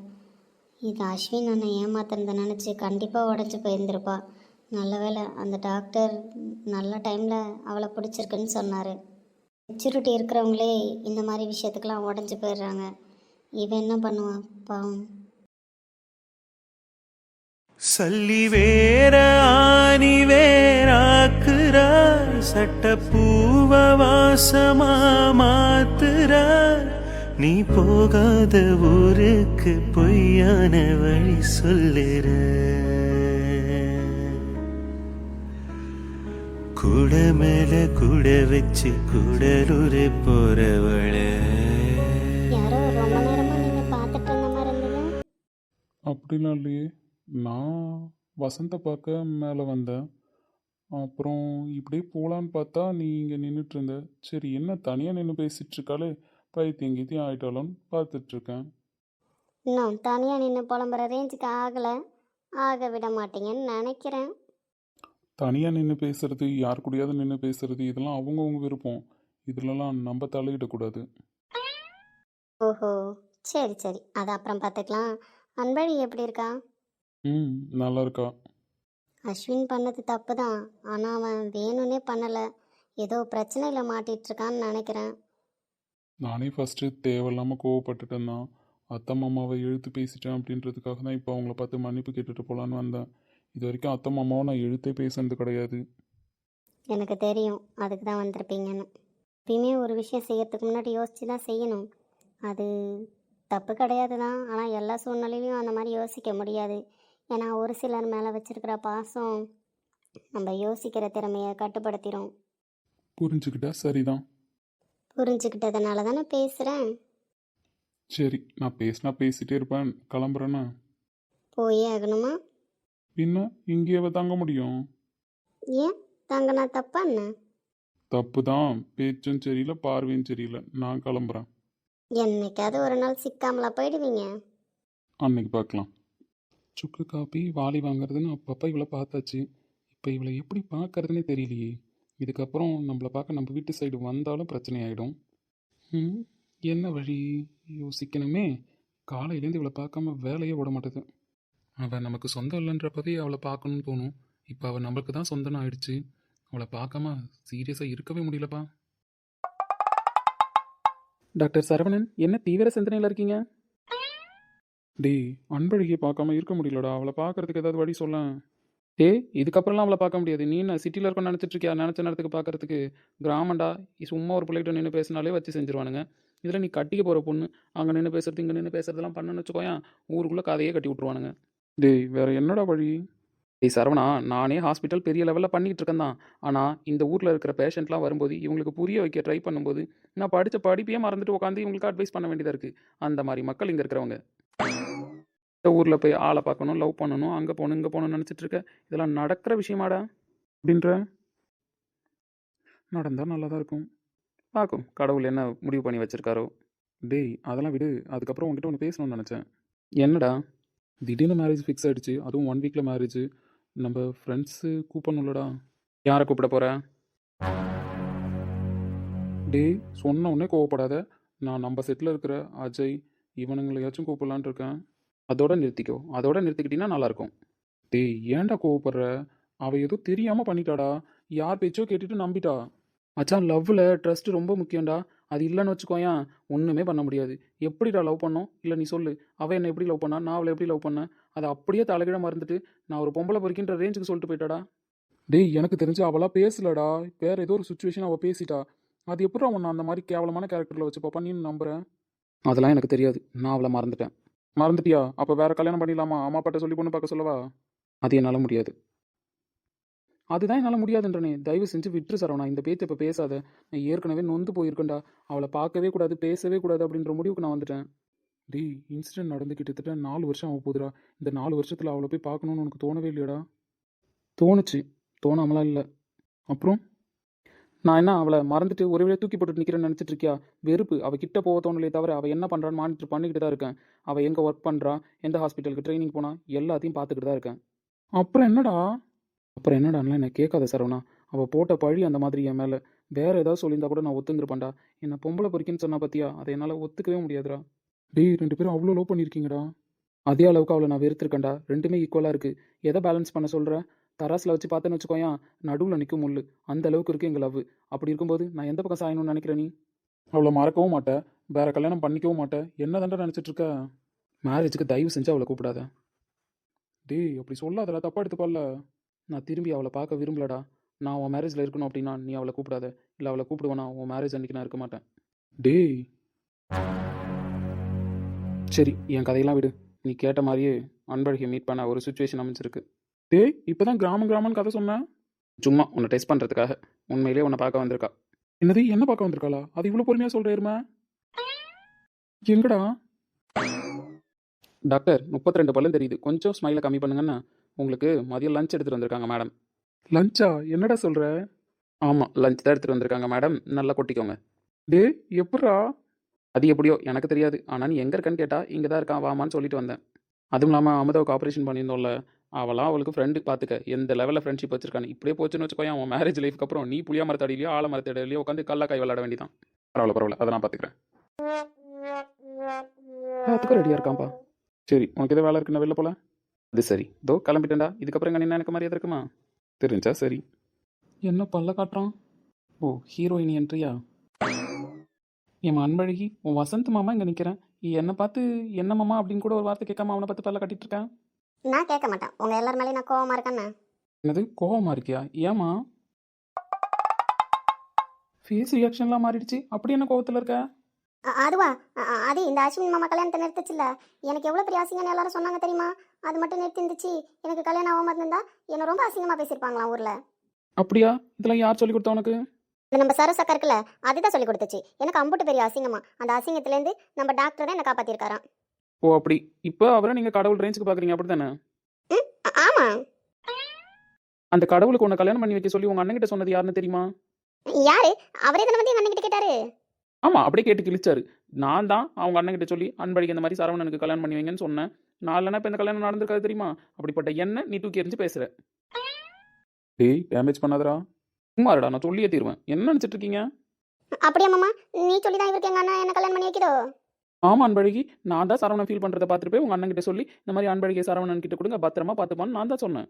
இது அஸ்வின் அண்ணன் ஏமாத்துறத நினச்சி கண்டிப்பாக உடஞ்சி போயிருந்திருப்பா. நல்ல வேளை அந்த டாக்டர் நல்ல டைமில் அவளை பிடிச்சிருக்குன்னு சொன்னார். மெச்சூரிட்டி இருக்கிறவங்களே இந்த மாதிரி விஷயத்துக்கெலாம் உடஞ்சி போயிடுறாங்க. இவன் என்ன பண்ணுவான் பாவம். சல்லி வேற ஆணி வேறாக்குறார், சட்டப்பூவ வாசமா மாத்துறார், நீ போகாத ஊருக்கு பொய்யான வழி சொல்லுற, கூட மேல கூட வச்சு கூடலூர் போறவள. யாரோ ரொம்ப நேரமாக நீங்கள் பார்த்துட்டு இருந்த மாதிரி இருந்தது. அப்படிலாம் இல்லையே, நான் வசந்த பார்க்க மேலே வந்தேன். அப்புறம் இப்படியே போகலான்னு பார்த்தா நீ இங்கே நின்றுட்டு இருந்த. சரி என்ன தனியாக நின்று பேசிகிட்டு இருக்காளே, பைத்தியம் கீத்தியம் ஆகிட்டாலும் பார்த்துட்ருக்கேன். இன்னும் தனியாக நின்று புலம்புற ரேஞ்சுக்கு ஆகலை, ஆக விட மாட்டீங்கன்னு நினைக்கிறேன். தனியாக நின்று பேசுறது, யார் கூடயாவது நின்று பேசுறது, இதெல்லாம் அவங்கவுங்க விருப்பம். இதிலலாம் நம்ம தலையிடக்கூடாது. ஓஹோ, சரி சரி, அது அப்புறம் பார்த்துக்கலாம். அன்பழி எப்படி இருக்கா? நல்லா இருக்கா. அஸ்வின் பண்ணது தப்பு தான், ஆனால் அவன் வேணும்னே பண்ணலை. ஏதோ பிரச்சனையில் மாட்டிகிட்ருக்கான்னு நினைக்கிறேன். நானே ஃபஸ்ட்டு தேவையில்லாமல் கோவப்பட்டுட்டேன் தான். அத்தை மாமாவை எழுத்து பேசிட்டேன் அப்படின்றதுக்காக தான் இப்போ அவங்கள பார்த்து மன்னிப்பு கேட்டுட்டு போகலான்னு வந்தேன். இது வரைக்கும் அத்தை மாமாவை நான் எழுத்தே பேசுனது கிடையாது. எனக்கு தெரியும், அதுக்கு தான் வந்திருப்பீங்கன்னு. எப்பயுமே ஒரு விஷயம் செய்யறதுக்கு முன்னாடி யோசித்து தான் செய்யணும். அது தப்பு கிடையாது தான், ஆனால் எல்லா சூழ்நிலையிலையும் அந்த மாதிரி யோசிக்க முடியாது. ஏன்னா ஒரு சிலர் மேலே வச்சிருக்கிற பாசம் நம்ம யோசிக்கிற திறமையை கட்டுப்படுத்திடும். புரிஞ்சுக்கிட்டா சரிதான். புரிஞ்சுக்கிட்டதுனால தானே பேசுகிறேன். சரி, நான் பேசினா பேசிகிட்டே இருப்பேன். கிளம்புறேன்னா. போயே ஆகணுமா? பின்ன இங்கேயே தங்க முடியும். ஏன் தங்கனா தப்பா என்ன? தப்பு தான், பேச்சும் சரியில்லை, பார்வையும் சரியில்லை. நான் கிளம்புறேன். என்னைக்காவது ஒரு நாள் சிக்காமலா போயிடுவீங்க. அன்னைக்கு பார்க்கலாம். சுக்கு காப்பி வாளி வாங்குறதுன்னு அப்பப்போ இவளை பார்த்தாச்சு. இப்போ இவளை எப்படி பார்க்கறதுனே தெரியலையே. இதுக்கப்புறம் நம்மளை பார்க்க நம்ம வீட்டு சைடு வந்தாலும் பிரச்சனை ஆகிடும். என்ன வழி யோசிக்கணுமே. காலையிலேருந்து இவளை பார்க்காம வேலையே விட மாட்டேது. அவள் நமக்கு சொந்தம் இல்லைன்றப்பவே அவளை பார்க்கணும்னு தோணும். இப்போ அவள் நம்மளுக்கு தான் சொந்தம்னு ஆயிடுச்சு. அவளை பார்க்காம சீரியஸாக இருக்கவே முடியலப்பா. டாக்டர் சரவணன், என்ன தீவிர சிந்தனையில் இருக்கீங்க? டேய், அன்பழகியை பார்க்காம இருக்க முடியலடா. அவளை பார்க்கறதுக்கு ஏதாவது வழி சொல்ல. இதுக்கப்புறம்லாம் அவளை பார்க்க முடியாது. நீ என்ன சிட்டியில் இருக்கணும்னு நினச்சிட்டு இருக்கியா? நினச்ச நேரத்துக்கு பார்க்கறதுக்கு கிராமண்டா. சும்மா ஒரு பிள்ளைகிட்ட நின்று பேசினாலே வச்சு செஞ்சுருவானுங்க. இதில் நீ கட்டிக்க போகிற பொண்ணு அங்கே நின்று பேசுறது இங்கே நின்று பேசுறதெல்லாம் பண்ணுன்னு வச்சுக்கோயேன், ஊருக்குள்ளே கதையே கட்டி விட்ருவானுங்க. டேய், வேற என்னடா வழி? டேய் சரவணா, நானே ஹாஸ்பிட்டல் பெரிய லெவலில் பண்ணிக்கிட்டு இருக்கேன் தான். ஆனால் இந்த ஊரில் இருக்கிற பேஷண்ட்லாம் வரும்போது இவங்களுக்கு புரிய வைக்க ட்ரை பண்ணும்போது நான் படித்த படிப்பையே மறந்துட்டு உட்காந்து இவங்களுக்கு அட்வைஸ் பண்ண வேண்டியதாக இருக்குது. அந்த மாதிரி மக்கள் இங்கே இருக்கிறவங்க. இந்த ஊரில் போய் ஆளை பார்க்கணும், லவ் பண்ணணும், அங்கே போகணும் இங்கே போகணும்னு நினச்சிட்டு இருக்க. இதெல்லாம் நடக்கிற விஷயமாடா அப்படின்ற. நடந்தால் நல்லா தான் இருக்கும். பார்க்கும் கடவுள் என்ன முடிவு பண்ணி வச்சுருக்காரோ. டேய், அதெல்லாம் விடு. அதுக்கப்புறம் உங்ககிட்ட ஒன்று பேசணும்னு நினச்சேன். என்னடா? திடீர்னு மேரேஜ் ஃபிக்ஸ் ஆகிடுச்சு, அதுவும் 1 வீக்கில் மேரேஜ். நம்ம ஃப்ரெண்ட்ஸு கூப்பிடணும்லடா. யாரை கூப்பிட போகிற? டேய், சொன்ன உடனே கோவப்படாத. நான் நம்ம செட்டில் இருக்கிற அஜய் இவனுங்களையாச்சும் கூப்பிடலான் இருக்கேன். அதோட நிறுத்திக்கோ. அதோட நிறுத்திக்கிட்டீங்கன்னா நல்லாயிருக்கும். டேய், ஏன்டா கோவப்படுற? அவள் ஏதோ தெரியாமல் பண்ணிட்டாடா. யார் பேச்சோ கேட்டுட்டு நம்பிட்டா. மச்சான், லவ்வில் ட்ரஸ்ட் ரொம்ப முக்கியம்டா. அது இல்லைன்னு வச்சுக்கோயேன், ஒன்றுமே பண்ண முடியாது. எப்படிடா லவ் பண்ணோம்? இல்லை நீ சொல்லு. அவள் என்னை எப்படி லவ் பண்ணா, நான் அவளை எப்படி லவ் பண்ணேன்? அதை அப்படியே தலைகீழ மறந்துட்டு நான் ஒரு பொம்பளை பொறுக்கின்ற ரேஞ்சுக்கு சொல்லிட்டு போயிட்டாடா. டேய், எனக்கு தெரிஞ்சு அவளாக பேசலடா. வேறு ஏதோ ஒரு சுச்சுவேஷன் அவள் பேசிட்டா. அது எப்படி அவன் அந்த மாதிரி கேவலமான கேரக்டரில் வச்சு பாப்பான்னு நம்புகிறேன். அதெல்லாம் எனக்கு தெரியாது. நான் அவளை மறந்துட்டேன். மறந்துட்டியா? அப்போ வேறு கல்யாணம் பண்ணிடலாமா? அம்மா அப்பாட்ட சொல்லி பொண்ணு பார்க்க சொல்லவா? அது என்னால் முடியாது. அதுதான் என்னால் முடியாதுன்றனே. தயவு செஞ்சு விட்டுரு சரவணா. இந்த பேச்சு இப்போ பேசாத. நான் ஏற்கனவே நொந்து போயிருக்கேன்டா. அவளை பார்க்கவே கூடாது, பேசவே கூடாது அப்படின்ற முடிவுக்கு நான் வந்துட்டேன். டேய், இன்சிடென்ட் நடந்து கிட்டத்தட்ட 4 வருஷம் ஆக போகுதுடா. இந்த 4 வருஷத்தில் அவளை போய் பார்க்கணுன்னு உனக்கு தோணவே இல்லையாடா? தோணுச்சு, தோணாமலாம் இல்லை. அப்புறம் நான் என்ன அவளை மறந்துட்டு ஒரு வழியாக தூக்கி போட்டுட்டு நிற்கிறேன்னு நினச்சிட்டு இருக்கியா? வெறுப்பு. அவள் கிட்ட போக தோணலையே தவிர அவள் என்ன பண்ணுறான்னு மானிட்டர் பண்ணிக்கிட்டு தான் இருக்கேன். அவள் எங்கே ஒர்க் பண்ணுறா, எந்த ஹாஸ்பிட்டலுக்கு ட்ரைனிங் போனா, எல்லாத்தையும் பார்த்துக்கிட்டு தான் இருக்கேன். அப்புறம் என்னடான்லாம் என்ன கேட்காத சரவணா. அவள் போட்ட பழி அந்த மாதிரி என் மேலே. வேறு ஏதாவது சொல்லியிருந்தா கூட நான் ஒத்துங்கிருப்பேன்டா. என்னை பொம்பளை பொறுக்கின்னு சொன்னா பார்த்தியா, அதை என்னால் ஒத்துக்கவே முடியாதுடா. டேய், 2 பேரும் அவ்வளோ லவ் பண்ணியிருக்கீங்கடா. அதே அளவுக்கு அவளை நான் வெறுத்திருக்கேன்டா. ரெண்டுமே ஈக்குவலாக இருக்குது. எதை பேலன்ஸ் பண்ண சொல்கிற? தராசில் வச்சு பார்த்தேன்னு வச்சுக்கோயேன், நடுவில் நிற்கும் முள்ளு. அந்த அளவுக்கு இருக்குது எங்கள் லவ். அப்படி இருக்கும்போது நான் எந்த பக்கம் சாயணும்னு நினைக்கிறேன்? நீ அவளை மறக்கவும் மாட்டேன், வேறு கல்யாணம் பண்ணிக்கவும் மாட்டேன். என்ன தாண்டா நினச்சிட்டு இருக்க? மேரேஜுக்கு தயவு செஞ்சு அவளை கூப்பிடாத. டேய், அப்படி சொல்லாதடா, தப்பாக எடுத்துக்கொள்ள. நான் திரும்பி அவளை பார்க்க விரும்பலடா. நான் உன் மேரேஜில் இருக்கணும் அப்படின்னா நீ அவளை கூப்பிடாத. இல்லை அவளை கூப்பிடுவேனா உன் மேரேஜ் அன்றைக்கி நான் இருக்க மாட்டேன். டேய், சரி, என் கதையெல்லாம் விடு. நீ கேட்ட மாதிரியே அன்பழகியை மீட் பண்ண ஒரு சுச்சுவேஷன் அமைச்சிருக்கு. டேய், இப்போ தான் கிராமம் கதை சொன்னேன். சும்மா உன்னை டெஸ்ட் பண்ணுறதுக்காக. உண்மையிலே உன்னை பார்க்க வந்திருக்கா. என்னது, என்ன பார்க்க வந்திருக்காளா? அது இவ்வளோ பொறுமையாக சொல்கிறேருமா? எங்கடா? டாக்டர், 32 பல்லும் தெரியுது, கொஞ்சம் ஸ்மைலை கம்மி பண்ணுங்கன்னு உங்களுக்கு மதியம் லஞ்ச் எடுத்துகிட்டு வந்திருக்காங்க மேடம். லஞ்சா? என்னடா சொல்கிற? ஆமாம், லஞ்ச் தான் எடுத்துகிட்டு வந்திருக்காங்க மேடம். நல்லா கொட்டிக்கோங்க. டே, எப்படா? அது எப்படியோ எனக்கு தெரியாது. ஆனால் நீ எங்கே இருக்கன்னு கேட்டால் இங்கே தான் இருக்கான், வாமான்னு சொல்லிட்டு வந்தேன். அதுவும் இல்லாமல் அமுதாவுக்கு ஆப்ரேஷன் பண்ணியிருந்தோம்ல, அவளாம் அவளுக்கு ஃப்ரெண்டு பார்த்துக்க எந்த லெவலில் ஃப்ரெண்ட்ஷிப் வச்சிருக்கான்னு. இப்படியே போச்சுன்னு வச்சுக்கோயேன், அவன் மேரேஜ் லைஃப்க்கு அப்புறம் நீ புளியா மரத்தடியிலையோ ஆல மரத்தடியிலையோ உட்காந்து கல்லா கை விளாட வேண்டியதான். பரவாயில்ல, அதை நான் பார்த்துக்கிறேன். அதுக்கும் ரெடியாக இருக்கான்ப்பா. சரி, உனக்கு எதாவது வேலை இருக்குன்னு வெளில போல. அது சரி, தோ கிளம்பிட்டேன்டா. இதுக்கப்புறம் எங்கே நின்று எனக்கு மரியாதை இருக்குமா? தெரிஞ்சா சரி. என்ன பல்ல காட்டுறான்? ஓ, ஹீரோயின் என்ட்ரியா? என் அன்பழகி, உன் வசந்த் மாமா இங்கே நிற்கிறேன். என்னை பார்த்து என்ன மாமா அப்படின்னு கூட ஒரு வார்த்தை கேட்காம அவனை பார்த்து பல்ல கட்டிட்டு இருக்கேன். நான் கேட்க மாட்டேன். உங்கள் எல்லார் மேலேயும் நான் கோவமாக இருக்கேன்னு. என்னது, கோவமாக இருக்கியா? ஏமா ஃபேஸ் ரியாக்ஷன்லாம் மாறிடுச்சு? அப்படி என்ன கோவத்தில் இருக்க? அதுவா? அது இந்த அஸ்வின் மாமா கல்யாணத்தை நிறுத்துச்சுல்ல, எனக்கு எவ்வளோ பெரிய அசிங்கன்னு எல்லாரும் சொன்னாங்க தெரியுமா? அது மட்டும் நிறுத்தி இருந்துச்சு. எனக்கு கல்யாணம் ஆகாம இருந்தா என்னை ரொம்ப அசிங்கமாக பேசியிருப்பாங்களாம் ஊரில். அப்படியா? இதெல்லாம் யார் சொல்லி கொடுத்தா உனக்கு? இந்த நம்ம சரஸ் அக்கா இருக்குல்ல, அதுதான் சொல்லி கொடுத்துச்சு. எனக்கு அம்புட்டு பெரிய அசிங்கமா. அந்த அசிங்கத்துலேருந்து நம்ம டாக்டர் தான் என்னை காப்பாற்றிருக்காராம். ஓ, அப்படி. இப்போ அவரை நீங்கள் கடவுள் ரேஞ்சுக்கு பார்க்குறீங்க, அப்படி தானே? ஆமாம். அந்த கடவுளுக்கு உன்னை கல்யாணம் பண்ணி வைக்க சொல்லி உங்கள் அண்ணன்கிட்ட சொன்னது யாருன்னு தெரியுமா? யாரு? அவரே தானே வந்து எங்கள் அண்ணன் கிட்ட கேட்டாரு. ஆமாம் அப்படியே கேட்டு கிழிச்சாரு. நான் தான் அவங்க அண்ணன் கிட்ட சொல்லி அன்பழகி இந்த மாதிரி சரவணனுக்கு கல்யாணம் பண்ணி வைங்கன்னு சொன்னேன். நாலனா இப்போ இந்த கல்யாணம் நடந்திருக்காது தெரியுமா? அப்படிப்பட்ட என்ன நீ தூக்கி எறிஞ்சு பேசுற. டேய் டேமேஜ் பண்ணாதடா. சும்மா இருடா, நான் சொல்லியே தீருவேன். என்ன நினச்சிட்டு இருக்கீங்க? அப்படியா மாமா? நீ சொல்லி தான் இவருக்கு எங்கள் அண்ணன் என்ன கல்யாணம் பண்ணி வைக்கிதோ? ஆமா அன்பழகி, நான் தான் சரவணன் ஃபீல் பண்ணுறதை பார்த்துட்டு போய் உங்கள் அண்ணன் கிட்ட சொல்லி இந்த மாதிரி அன்பழகி சரவணன் கிட்ட கொடுங்க, பத்திரமா பார்த்துப்பான்னு நான் தான் சொன்னேன்.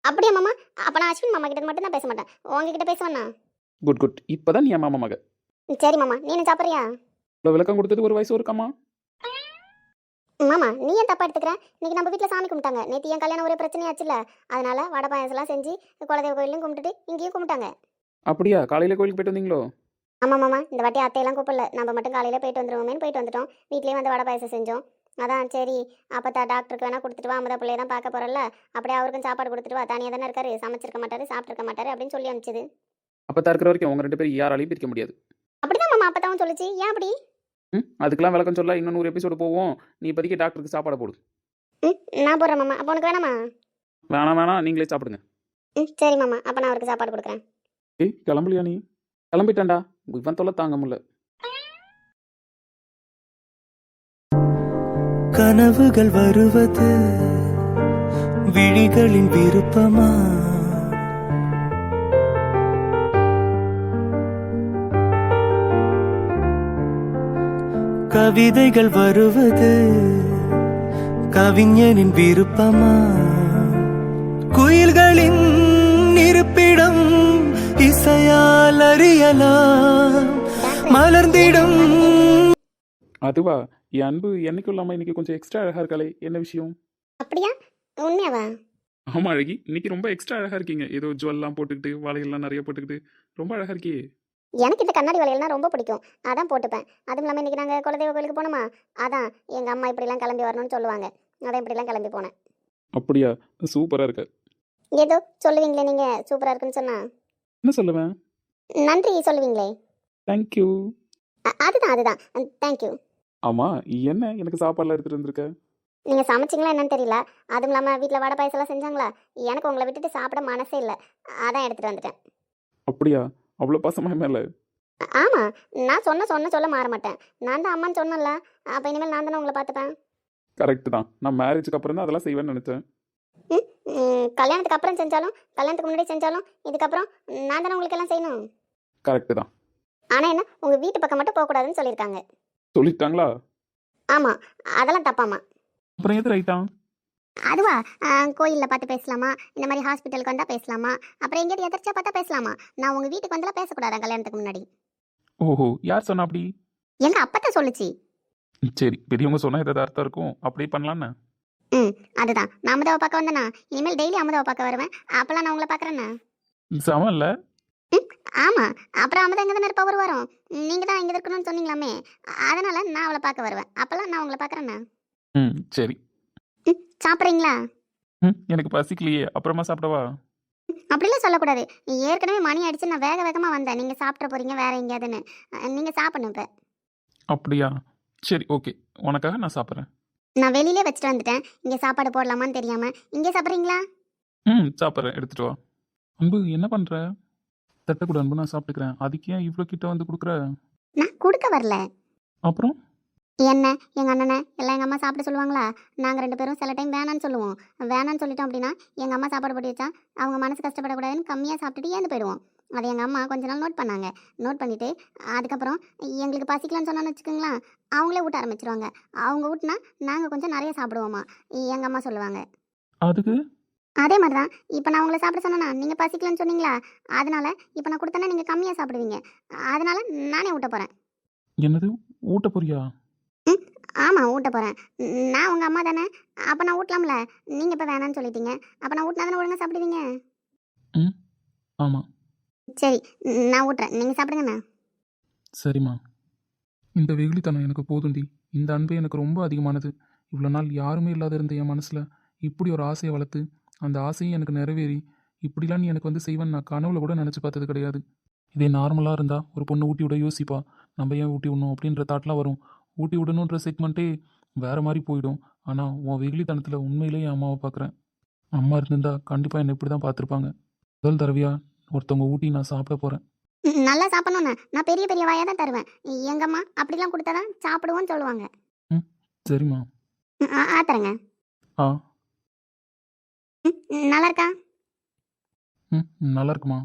அப்படியா மாமா? அப்போ நான் அஸ்வின் மாமா கிட்ட மட்டும் தான் பேச மாட்டேன், உங்ககிட்ட பேசுவேண்ணா. குட் குட், இப்போ தான் நீ என் மாமா மக. சரி மாமா, நீ என்ன சாப்பிட்றியா? இவ்வளோ விளக்கம் கொடுத்தது ஒரு வயசு இருக்காமா? மாமா நீ ஏன் தப்பா எடுத்துக்கிற? இன்னைக்கு நம்ம வீட்டில் சாமி கும்பிட்டாங்க. நேற்று என் கல்யாணம் ஒரே பிரச்சனையாச்சுல்ல, அதனால வடை பாயசம்லாம் செஞ்சு குலதெய்வ கோயிலையும் கும்பிட்டுட்டு இங்கேயும் கும்பிட்டாங்க. அப்படியா? காலையில் கோயிலுக்கு போயிட்டு வந்தீங்களோ? ஆமாம் மாமா, இந்த வாட்டி அத்தையெல்லாம் கூப்பிடல, நம்ம மட்டும் காலையில் போயிட்டு வந்துருவோமேன்னு போயிட்டு வந்துட்டோம். வீட்லேயும் வந்து வடை பாயசம் செஞ்சோம். அதான் சரி அப்போ டாக்டருக்கு வேணா கொடுத்துட்டு வா, அமுதா பிள்ளைய தான் பார்க்க போகிறல்ல, அப்படியே அவருக்கும் சாப்பாடு கொடுத்துட்டு வா, தனியாக தானே இருக்காரு, சமைச்சிருக்க மாட்டாரு, சாப்பிட்ருக்க மாட்டாரு அப்படின்னு சொல்லி அனுப்பிச்சது. அப்போ தான் இருக்கிற வரைக்கும் உங்கள் 2 பேரும் யாராலையும் பிரிக்க முடியாது. அப்படிதான் மாமா அப்பத்தாவும் சொல்லுச்சு. ஏன் அப்படி? அதுக்கெல்லாம் விளக்கம் சொல்ல இன்னும் 100 எபிசோடு போவோம். நீ இப்போதைக்கு டாக்டருக்கு சாப்பாடு போடு. நான் போடுறேன் மாமா. அப்போ உனக்கு வேணாமா? வேணாம் வேணாம், நீங்களே சாப்பிடுங்க. சரி மாமா, அப்போ நான் அவருக்கு சாப்பாடு கொடுக்குறேன். ஏய் கிளம்பலையா நீ? கிளம்பிட்டேன்டா, இவன் தொல்லை தாங்க முடியல. கனவுகள் வருவது விழிகளின் விருப்பமா? கவிதைகள் வருவது கவிஞனின் விருப்பமா? குயில்களின் இருப்பிடம் இசையால் அறியலாம், மலர்ந்திடும். அதுவா? என் அன்பு என்னைக்கும் இல்லாமல் இன்னைக்கு கொஞ்சம் எக்ஸ்ட்ரா அழகாக இருக்காளே, என்ன விஷயம்? அப்படியா? உண்மையாவா? ஆமாம் அழகி, இன்னைக்கு ரொம்ப எக்ஸ்ட்ரா அழகாக இருக்கீங்க. ஏதோ ஜுவல்லாம் போட்டுக்கிட்டு வளையல்லாம் நிறைய போட்டுக்கிட்டு ரொம்ப அழகாக இருக்கியே. எனக்கு இந்த கண்ணாடி வளையல்னா ரொம்ப பிடிக்கும், அதான் போட்டுப்பேன். அதுவும் இல்லாமல் இன்றைக்கி நாங்கள் குலதெய்வ கோயிலுக்கு போனோமா, அதான் எங்கள் அம்மா இப்படிலாம் கிளம்பி வரணும்னு சொல்லுவாங்க, அதான் இப்படிலாம் கிளம்பி போனேன். அப்படியா? சூப்பராக இருக்க. ஏதோ சொல்லுவீங்களே நீங்கள் சூப்பராக இருக்குன்னு சொன்னா. என்ன சொல்லுவேன்? நன்றி சொல்லுவீங்களே. தேங்க்யூ. அதுதான் தேங்க்யூ. ஆமாம், என்ன எனக்கு சாப்பாடுலாம் எடுத்துகிட்டு வந்திருக்க? நீங்கள் சமைச்சிங்களா என்னன்னு தெரியல, அதுவும் இல்லாமல் வீட்டில் வடை பாயசம்லாம் செஞ்சாங்களா, எனக்கு உங்களை விட்டுட்டு சாப்பிட மனசே இல்லை, அதான் எடுத்துகிட்டு வந்துட்டேன். அப்படியா? அவ்வளோ பாசமாக மேலே? ஆமாம், நான் சொன்ன சொல்ல மாற மாட்டேன். நான் தான் அம்மான்னு சொன்னல, அப்போ இனிமேல் நான் தானே உங்களை பார்த்துப்பேன். கரெக்டு தான், நான் மேரேஜுக்கு அப்புறம் தான் அதெல்லாம் செய்வேன்னு நினச்சேன். கல்யாணத்துக்கு அப்புறம் செஞ்சாலும் கல்யாணத்துக்கு முன்னாடி செஞ்சாலும் இதுக்கப்புறம் நான் தானே உங்களுக்கு எல்லாம் செய்யணும். கரெக்டு தான். ஆனால் என்ன, உங்கள் வீட்டு பக்கம் மட்டும் போகக்கூடாதுன்னு சொல்லியிருக்காங்க. சொல்லிட்டாங்களா? ஆமாம், அதெல்லாம் தப்பாமா. அப்புறம் எது ரைட்டா? அதுவா? கோயிலில் பார்த்து பேசலாமா, இந்த மாதிரி ஹாஸ்பிட்டலுக்கு வந்தால் பேசலாமா, அப்புறம் எங்கேயாவது எதிர்ச்சியா பார்த்தா பேசலாமா? நான் உங்கள் வீட்டுக்கு வந்தெல்லாம் பேசக்கூடாதா கல்யாணத்துக்கு முன்னாடி? ஓஹோ, யார் சொன்னா அப்படி? எங்கள் அப்பத்தான் சொல்லுச்சு. சரி, பெரியவங்க சொன்னால் ஏதாவது அர்த்தம் இருக்கும், அப்படியே பண்ணலான்னு. அதுதான் நான் அமுதாவை பார்க்க வந்தேனா, இனிமேல் டெய்லி அமுதாவை பார்க்க வருவேன், அப்போல்லாம் நான் உங்களை பார்க்குறேன்னா. சமம் இல்லை? ஆமாம், அப்புறம் அமுதா எங்கே தானே இருப்பா ஒரு வாரம், நீங்கள் தான் இங்கே இருக்கணும்னு சொன்னீங்களாமே, அதனால் நான் அவளை பார்க்க வருவேன், அப்போல்லாம் நான் உங்களை பார்க்குறேன்னா. சரி. சாப்பிட்றீங்களா? எனக்கு பசிக்கலையே, அப்புறமா சாப்பிடவா? அப்படிலாம் சொல்லக்கூடாது, ஏற்கனவே மணி அடிச்சு நான் வேக வேகமாக வந்தேன், நீங்கள் சாப்பிட போகிறீங்க வேற எங்கேயாதுன்னு, நீங்கள் சாப்பிடணும். இப்போ அப்படியா? சரி ஓகே, உனக்காக நான் சாப்பிட்றேன். நான் வெளியிலே வச்சுட்டு வந்துட்டேன், இங்கே சாப்பாடு போடலாமான்னு தெரியாமல். இங்கே சாப்பிட்றீங்களா? சாப்பிட்றேன், எடுத்துட்டு வா. அன்பு என்ன பண்ணுற? தட்டக்கூட அன்பு, நான் சாப்பிட்டுக்கிறேன். அதுக்கு ஏன் இவ்வளோ கிட்ட வந்து கொடுக்குற? நான் கொடுக்க வரல. அப்புறம் என்ன, எங்கள் அண்ணனை எல்லாம் எங்கள் அம்மா சாப்பிட சொல்லுவாங்களா? நாங்கள் 2 பேரும் சில டைம் வேணான்னு சொல்லுவோம். வேணான்னு சொல்லிட்டோம் அப்படின்னா எங்கள் அம்மா சாப்பாடு போட்டு வச்சா அவங்க மனசு கஷ்டப்படக்கூடாதுன்னு கம்மியாக சாப்பிட்டுட்டு ஏந்து போயிடுவோம். அதை எங்கள் அம்மா கொஞ்ச நாள் நோட் பண்ணாங்க. நோட் பண்ணிவிட்டு அதுக்கப்புறம் எங்களுக்கு பசிக்கலான்னு சொன்னான்னு வச்சுக்கோங்களேன், அவங்களே ஊட்ட ஆரம்பிச்சிருவாங்க. அவங்க ஊட்டினா நாங்கள் கொஞ்சம் நிறைய சாப்பிடுவோமா, எங்கள் அம்மா சொல்லுவாங்க. அதுக்கு அதே மாதிரி தான் இப்போ நான் உங்களை சாப்பிட சொன்னேன்னா நீங்கள் பசிக்கலன்னு சொன்னீங்களா, அதனால இப்போ நான் கொடுத்தேன்னா நீங்கள் கம்மியாக சாப்பிடுவீங்க, அதனால நானே ஊட்ட போகிறேன். என்னது, ஊட்ட போறியா? ஆமாம், ஊட்ட போகிறேன். நான் உங்கள் அம்மா தானே, அப்போ நான் ஊட்டலாம்ல. நீங்கள் இப்போ வேணான்னு சொல்லிட்டீங்க, அப்போ நான் ஊட்டினா தானே ஒழுங்காக சாப்பிடுவீங்க. ஆமாம். சரி, நான் ஊட்டுறேன், நீங்கள் சாப்பிடுங்கண்ணா. சரிம்மா. இந்த வெகுளித்தனம் எனக்கு போதுண்டி. இந்த அன்பு எனக்கு ரொம்ப அதிகமானது. இவ்வளோ நாள் யாருமே இல்லாத இருந்த என் மனசில் இப்படி ஒரு ஆசையை வளர்த்து, அந்த ஆசையும் எனக்கு நிறைவேறி இப்படிலாம் நீ எனக்கு வந்து செய்வேன்னு நான் கனவுல கூட நினச்சி பார்த்தது கிடையாது. இதே நார்மலாக இருந்தால் ஒரு பொண்ணு ஊட்டி விட யோசிப்பா, நம்ம ஏன் ஊட்டி விடணும் அப்படின்ற தாட்லாம் வரும். ஊட்டி விடணுன்ற செக்மெண்ட்டே வேறு மாதிரி போயிடும். ஆனால் உன் வெகுளித்தனத்தில் உண்மையிலேயே என் அம்மாவை பார்க்குறேன். அம்மா இருந்திருந்தா கண்டிப்பாக என்னை இப்படி தான் பார்த்துருப்பாங்க. முதல் தடவையாக ஒருத்தவங்க ஊட்டி நான் சாப்பிட போகிறேன். நல்லா சாப்பிடணும்ண்ணா நான் பெரிய பெரிய வாயாக தான் தருவேன். எங்கம்மா அப்படிலாம் கொடுத்தா தான் சாப்பிடுவோன்னு சொல்லுவாங்க. ம் சரிம்மா. ஆத்துறேங்க. ஆ நல்லா இருக்கா? ம் நல்லா இருக்குமா.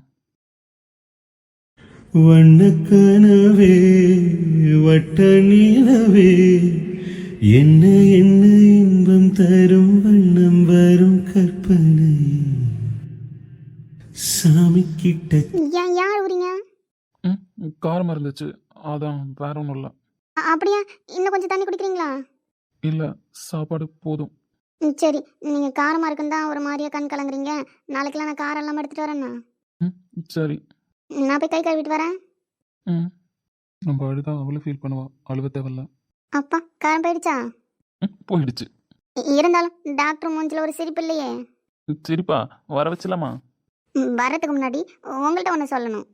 வண்ணக்கனவே வட்ட நிலவே என்ன என்ன இன்பம் தரும் வண்ணம் வரும் கற்பனை சாமி கிட்ட ஏன் யார் ஊரிங்க? ம் காரமாக இருந்துச்சு, அதான் வேற ஒன்றும் இல்லை. அப்படியா? இன்னும் கொஞ்சம் தண்ணி குடிக்கிறீங்களா? இல்லை சாப்பாடு போதும். சரி, நீங்கள் காரமாக இருக்குன்னு தான் ஒரு மாதிரியா கண் கலங்குறீங்க. நாளைக்கெல்லாம் நான் காரம் இல்லாமல் எடுத்துகிட்டு வரேண்ணா. ம் சரி. நான் போய் கை கழுவிட்டு வரேன். ம் நம்ம அழுதா அவளை ஃபீல் பண்ணுவா, அழுவ தேவையில்ல. அப்பா காரம் போயிடுச்சா? ம் போயிடுச்சு. இருந்தாலும் டாக்டர் மூஞ்சில் ஒரு சிரிப்பு இல்லையே. சரிப்பா வர வச்சலாமா? வரதுக்கு முன்னாடி உங்கள்கிட்ட ஒன்று சொல்லணும்.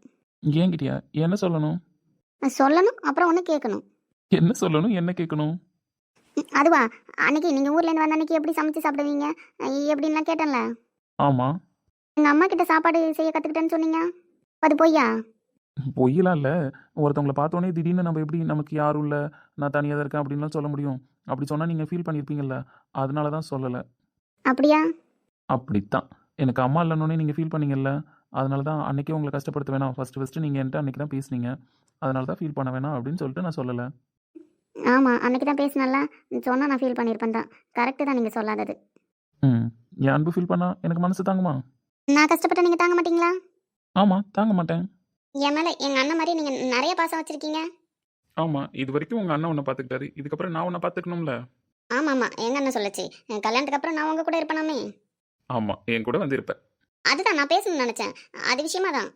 ஏங்கிட்டியா? என்ன சொல்லணும்? சொல்லணும், அப்புறம் ஒன்று கேட்கணும். என்ன சொல்லணும், என்ன கேட்கணும்? அதுவா, அன்னைக்கு நீங்கள் ஊர்லேருந்து வந்த அன்னைக்கு எப்படி சமைச்சு சாப்பிடுவீங்க எப்படின்லாம் கேட்டேன்ல. ஆமாம். எங்கள் அம்மா கிட்ட சாப்பாடு செய்ய கற்றுக்கிட்டேன்னு சொன்னீங்க, அது பொய்யா? பொய்யலாம் இல்லை. ஒருத்தவங்களை பார்த்தோன்னே திடீர்னு நம்ம எப்படி நமக்கு யாரும் இல்லை, நான் தனியாக தான் இருக்கேன் அப்படின்லாம் சொல்ல முடியும்? அப்படி சொன்னால் நீங்கள் ஃபீல் பண்ணியிருப்பீங்கல்ல, அதனால தான் சொல்லலை. அப்படியா? அப்படித்தான். எனக்கு அம்மா இல்லைன்னொன்னே நீங்கள் ஃபீல் பண்ணீங்கல்ல, அதனால தான் அன்றைக்கே உங்களை கஷ்டப்படுத்த வேணாம், ஃபஸ்ட்டு நீங்கள் என்கிட்ட அன்றைக்கி தான் பேசுனீங்க, அதனால தான் ஃபீல் பண்ண வேணாம் அப்படின்னு சொல்லிட்டு நான் சொல்லலை. ஆமாம், அன்னைக்கு தான் பேசினல, சொன்னால் நான் ஃபீல் பண்ணியிருப்பேன் தான். கரெக்டு தான் நீங்கள் சொல்லாதது. ம் என் அன்பு ஃபீல் பண்ணால் எனக்கு மனசு தாங்குமா? நான் கஷ்டப்பட்ட நீங்கள் தாங்க மாட்டீங்களா? ஆமாம் தாங்க மாட்டேன். என் மேலே எங்கள் அண்ணன் மாதிரி நீங்கள் நிறைய பாசம் வச்சுருக்கீங்க. ஆமாம், இது வரைக்கும் உங்கள் அண்ணன் உன்னை பார்த்துக்கிட்டாரு, இதுக்கப்புறம் நான் உன்னை பார்த்துக்கணும்ல. ஆமாம் ஆமாம், எங்கள் அண்ணன் சொல்லுச்சு, கல்யாணத்துக்கு அப்புறம் நான் உங்கள் கூட இருப்பேனாமே. ஆமாம், என் கூட வந்து இருப்பேன். அதுதான் நான் பேசணும்னு நினச்சேன், அது விஷயமா தான்.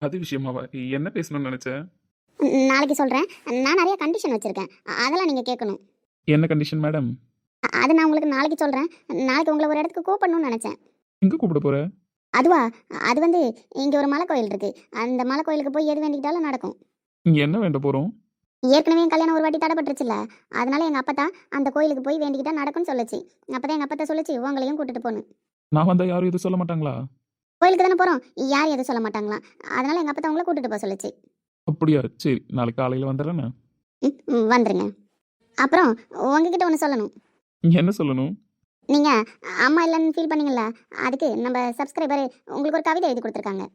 அது விஷயமாவா? என்ன பேசணும்னு நினச்சேன்? நாளைக்கு சொல்கிறேன். நான் நிறைய கண்டிஷன் வச்சுருக்கேன், அதெல்லாம் நீங்கள் கேட்கணும். என்ன கண்டிஷன் மேடம்? அது நான் உங்களுக்கு நாளைக்கு சொல்கிறேன். நாளைக்கு உங்களை ஒரு இடத்துக்கு கூப்பிடணும்னு நினச்சேன். எங்கே கூப்பிட போகிற? அதுவா, அது வந்து இங்கே ஒரு மலை கோயில் இருக்குது. அந்த மலை கோயிலுக்கு போய் எது வேண்டிக்கிட்டாலும் நடக்கும். இங்கே என்ன வேண்ட போகிறோம்? ஏற்கனவே என் கல்யாணம் ஒரு வாட்டி தடைப்பட்டுருச்சுல்ல, அதனால எங்கள் அப்பா தான் அந்த கோயிலுக்கு போய் வேண்டிக்கிட்டா நடக்கும்னு சொல்லுச்சு. அப்போ தான் எங்கள் அப்பா சொல்லிச்சு உங்களையும் கூட்டிட்டு போகணும். நான் வந்தால் யாரும் எதுவும் சொல்ல மாட்டாங்களா? கோயிலுக்கு தானே போகிறோம், யார் எதுவும் சொல்ல மாட்டாங்களா, அதனால எங்கள் அப்பா தான் உங்களை கூட்டிட்டு போக சொல்லுச்சு. அப்படியா? சரி, நாளைக்கு காலையில் வந்துடுறேன்னு. வந்துருங்க. அப்புறம் உங்ககிட்ட ஒன்று சொல்லணும். என்ன சொல்லணும்? நீங்கள் அம்மா இல்லைன்னு ஃபீல் பண்ணீங்களா, அதுக்கு நம்ம சப்ஸ்கிரைபர் உங்களுக்கு ஒரு கவிதை எழுதி கொடுத்துருக்காங்க.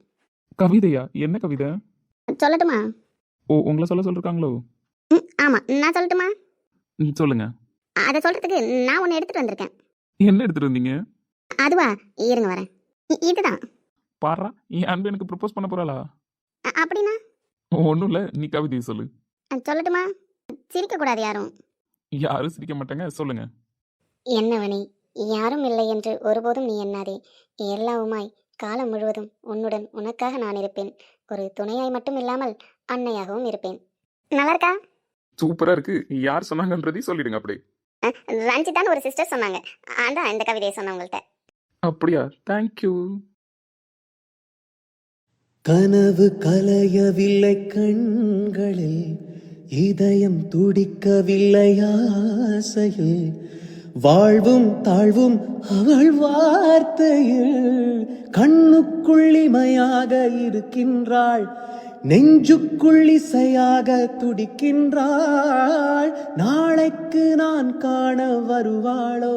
கவிதையா? என்ன கவிதை? சொல்லட்டுமா? ஓ, உங்களை சொல்ல சொல்லிருக்காங்களோ? ஆமாம், நான் சொல்லட்டுமா? சொல்லுங்க. அதை சொல்கிறதுக்கு நான் ஒன்று எடுத்துகிட்டு வந்திருக்கேன். என்ன எடுத்துட்டு வந்தீங்க? அதுவா, இருங்க வரேன். இதுதான். பாரா, என் அன்பு எனக்கு ப்ரப்போஸ் பண்ண போறாளா? அப்படின்னா ஒன்றும் இல்லை, நீ கவிதையை சொல்லு. சொல்லட்டுமா? சிரிக்கக்கூடாது யாரும். யாரும் சிரிக்க மாட்டாங்க, சொல்லுங்க. என்னவனே, யாரும் இல்லை என்று ஒருபோதும் நீ எண்ணாதே. எல்லாவுமாய் காலம் முழுவதும் உன்னுடன் உனக்காக நான் இருப்பேன். ஒரு துணையாய் மட்டும் இல்லாமல் அன்னையாகவும் இருப்பேன். நல்லா இருக்கா? சூப்பரா இருக்கு. யார் சொன்னாங்கன்றதையும் சொல்லிடுங்க அப்படியே. ரஞ்சிதான்னு ஒரு சிஸ்டர் சொன்னாங்க, அதான் இந்த கவிதையை சொன்னவங்கள்ட்ட. அப்படியா? தேங்க்யூ. கனவு கலையவில்லை கண்களில் இதயம் துடிக்கவில்லை ஆசையில் வாழ்வும் தாழ்வும் அவள் வார்த்தையில் கண்ணுக்குள்ளிமையாக இருக்கின்றாள், நெஞ்சுக்குள் இசையாக துடிக்கின்றாள். நாளைக்கு நான் காண வருவாளோ